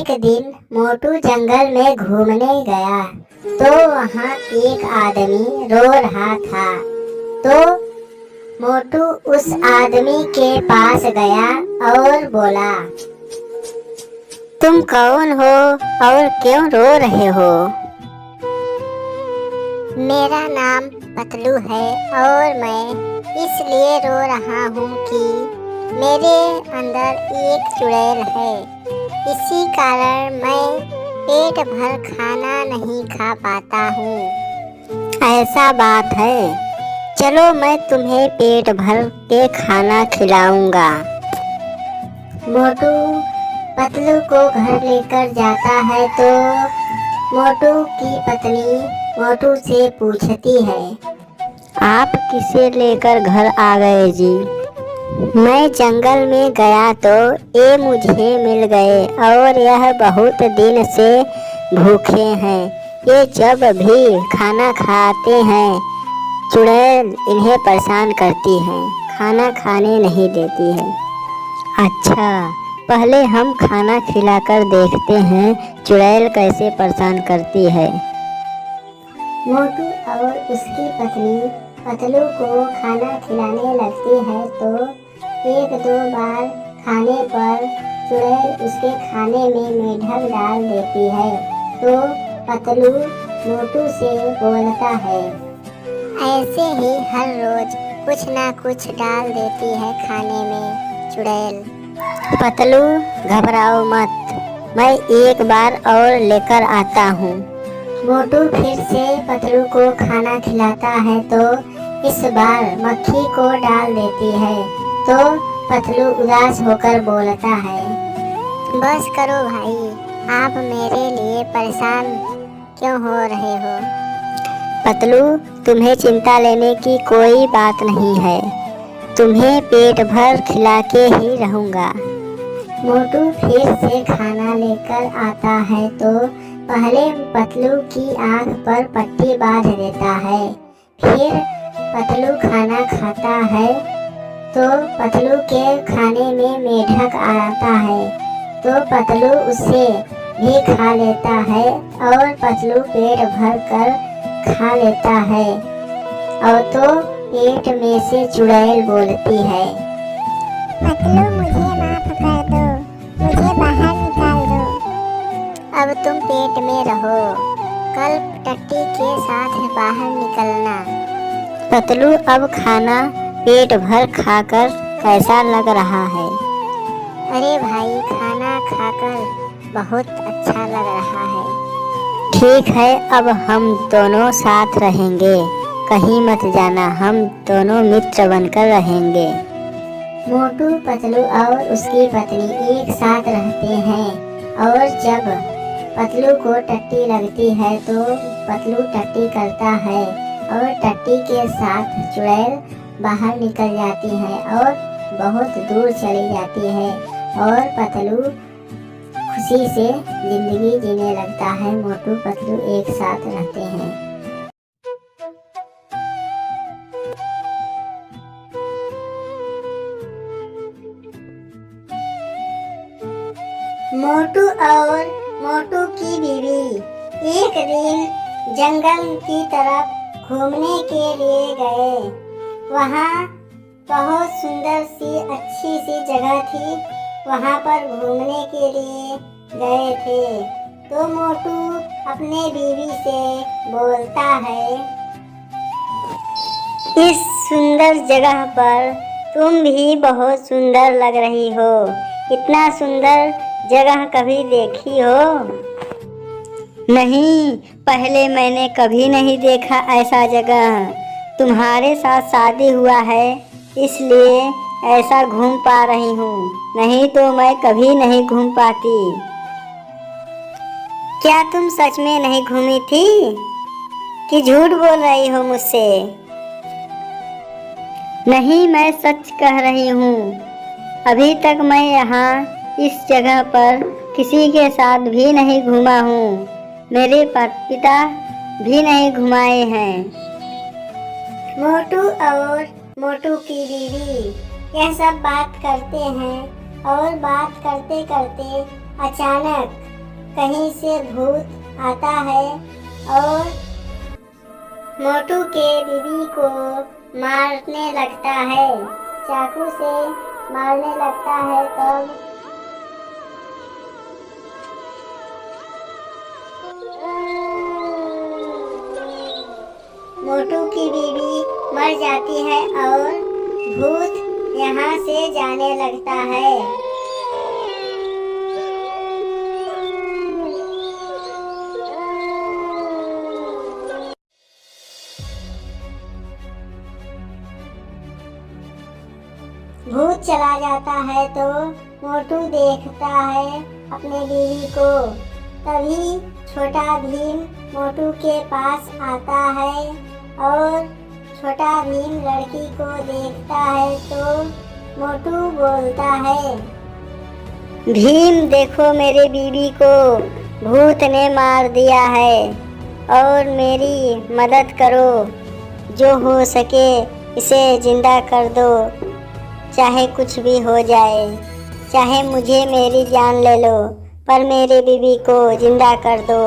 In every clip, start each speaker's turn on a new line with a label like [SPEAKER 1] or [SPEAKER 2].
[SPEAKER 1] एक दिन मोटू जंगल में घूमने गया तो वहाँ एक आदमी रो रहा था। तो मोटू उस आदमी के पास गया और बोला, तुम कौन हो और क्यों रो रहे हो? मेरा नाम पतलू है और मैं इसलिए रो रहा हूँ कि मेरे अंदर एक चुड़ैल है। इसी कारण मैं पेट भर खाना नहीं खा पाता हूँ। ऐसा बात है, चलो मैं तुम्हें पेट भर के खाना खिलाऊंगा। मोटू पतलू को घर लेकर जाता है तो मोटू की पत्नी मोटू से पूछती है, आप किसे लेकर घर आ गए जी? मैं जंगल में गया तो ये मुझे मिल गए और यह बहुत दिन से भूखे हैं। ये जब भी खाना खाते हैं चुड़ैल इन्हें परेशान करती है, खाना खाने नहीं देती है। अच्छा, पहले हम खाना खिलाकर देखते हैं चुड़ैल कैसे परेशान करती है। मोटू और उसकी पत्नी पतलू को खाना खिलाने लगती है तो एक दो बार खाने पर चुड़ैल उसके खाने में मेढक डाल देती है तो पतलू मोटू से बोलता है, ऐसे ही हर रोज कुछ ना कुछ डाल देती है खाने में चुड़ैल। पतलू घबराओ मत, मैं एक बार और लेकर आता हूँ। मोटू फिर से पतलू को खाना खिलाता है तो इस बार मक्खी को डाल देती है तो पतलू उदास होकर बोलता है, बस करो भाई, आप मेरे लिए परेशान क्यों हो रहे हो? पतलू, तुम्हें चिंता लेने की कोई बात नहीं है, तुम्हें पेट भर खिला के ही रहूँगा। मोटू फिर से खाना लेकर आता है तो पहले पतलू की आँख पर पट्टी बांध देता है। फिर पतलू खाना खाता है तो पतलू के खाने में मेढक आता है तो पतलू उसे भी खा लेता है और पतलू पेट भर कर खा लेता है। और तो पेट में से चुड़ैल बोलती है, पतलू मुझे माफ कर दो, मुझे बाहर निकाल दो। अब तुम पेट में रहो, कल टट्टी के साथ बाहर निकलना। पतलू अब खाना पेट भर खाकर कैसा लग रहा है? अरे भाई, खाना खाकर बहुत अच्छा लग रहा है। ठीक है, अब हम दोनों साथ रहेंगे, कहीं मत जाना, हम दोनों मित्र बनकर रहेंगे। मोटू पतलू और उसकी पत्नी एक साथ रहते हैं और जब पतलू को टट्टी लगती है तो पतलू टट्टी करता है और टट्टी के साथ चुड़ैल बाहर निकल जाती है और बहुत दूर चली जाती है और पतलू खुशी से जिंदगी जीने लगता है। मोटू पतलू एक साथ रहते हैं। मोटू और मोटू की बीवी एक दिन जंगल की तरफ घूमने के लिए गए। वहाँ बहुत सुंदर सी अच्छी सी जगह थी, वहाँ पर घूमने के लिए गए थे। तो मोटू अपने बीवी से बोलता है, इस सुंदर जगह पर तुम भी बहुत सुंदर लग रही हो, इतना सुंदर जगह कभी देखी हो? नहीं, पहले मैंने कभी नहीं देखा ऐसा जगह। तुम्हारे साथ शादी हुआ है इसलिए ऐसा घूम पा रही हूँ, नहीं तो मैं कभी नहीं घूम पाती। क्या तुम सच में नहीं घूमी थी कि झूठ बोल रही हो मुझसे? नहीं, मैं सच कह रही हूँ। अभी तक मैं यहाँ इस जगह पर किसी के साथ भी नहीं घूमा हूँ, मेरे पिता भी नहीं घुमाए हैं। मोटू और मोटू की बीवी यह सब बात करते हैं और बात करते करते अचानक कहीं से भूत आता है और मोटू के बीवी को मारने लगता है, चाकू से मारने लगता है। तब मोटू की बीवी मर जाती है और भूत यहाँ से जाने लगता है। भूत चला जाता है तो मोटू देखता है अपने बीवी को। तभी छोटा भीम मोटू के पास आता है और छोटा भीम लड़की को देखता है तो मोटू बोलता है, भीम देखो मेरे बीवी को भूत ने मार दिया है और मेरी मदद करो, जो हो सके इसे जिंदा कर दो, चाहे कुछ भी हो जाए, चाहे मुझे मेरी जान ले लो, पर मेरी बीवी को जिंदा कर दो।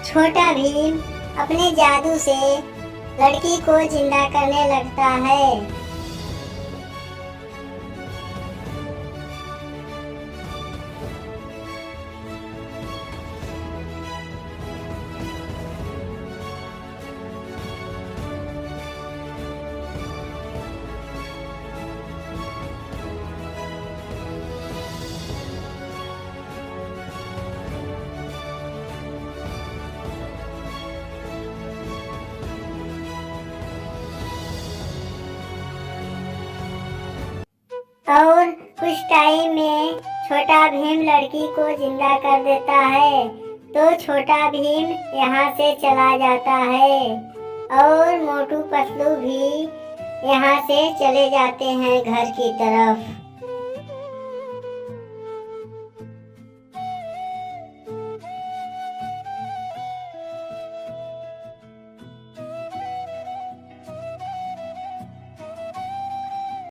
[SPEAKER 1] छोटा भीम अपने जादू से लड़की को जिंदा करने लगता है। और कुछ टाइम में छोटा भीम लड़की को जिंदा कर देता है तो छोटा भीम यहाँ से चला जाता है और मोटू पतलू भी यहाँ से चले जाते हैं घर की तरफ।